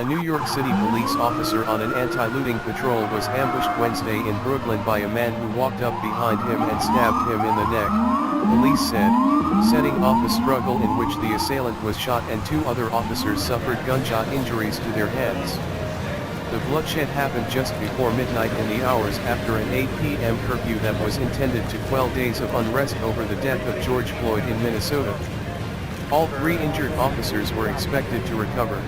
A New York City police officer on an anti-looting patrol was ambushed Wednesday in Brooklyn by a man who walked up behind him and stabbed him in the neck, police said, setting off a struggle in which the assailant was shot and two other officers suffered gunshot injuries to their heads. The bloodshed happened just before midnight in the hours after an 8 p.m. curfew that was intended to quell days of unrest over the death of George Floyd in Minnesota. All three injured officers were expected to recover.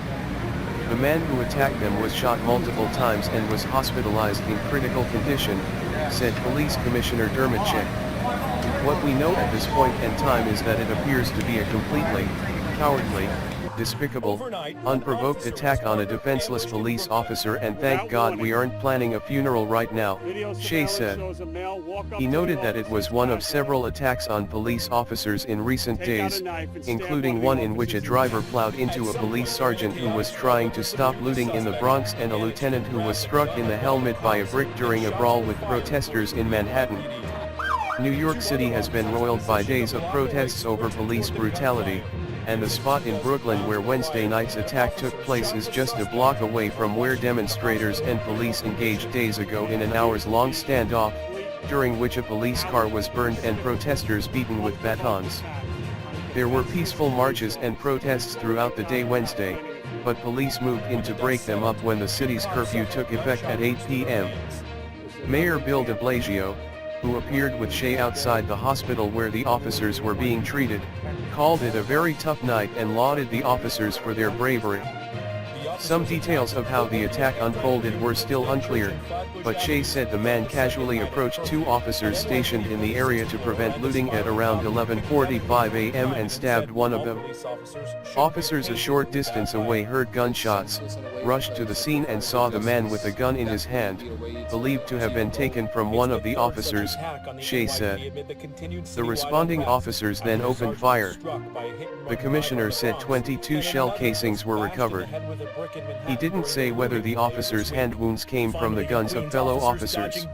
The man who attacked them was shot multiple times and was hospitalized in critical condition, said Police Commissioner Dermot Shea. What we know at this point in time is that it appears to be a completely cowardly, despicable, unprovoked attack on a defenseless police officer, and thank God we aren't planning a funeral right now, Shea said. He noted that it was one of several attacks on police officers in recent days, including one in which a driver plowed into a police sergeant who was trying to stop looting in the Bronx and a lieutenant who was struck in the helmet by a brick during a brawl with protesters in Manhattan. New York City has been roiled by days of protests over police brutality, and the spot in Brooklyn where Wednesday night's attack took place is just a block away from where demonstrators and police engaged days ago in an hours-long standoff, during which a police car was burned and protesters beaten with batons. There were peaceful marches and protests throughout the day Wednesday, but police moved in to break them up when the city's curfew took effect at 8 p.m. Mayor Bill de Blasio, who appeared with Shea outside the hospital where the officers were being treated, called it a very tough night and lauded the officers for their bravery. Some details of how the attack unfolded were still unclear, but Shea said the man casually approached two officers stationed in the area to prevent looting at around 11:45 a.m. and stabbed one of them. Officers a short distance away heard gunshots, rushed to the scene and saw the man with a gun in his hand, believed to have been taken from one of the officers, Shea said. The responding officers then opened fire. The commissioner said 22 shell casings were recovered. He didn't say whether the officers' hand wounds came from the guns of fellow officers.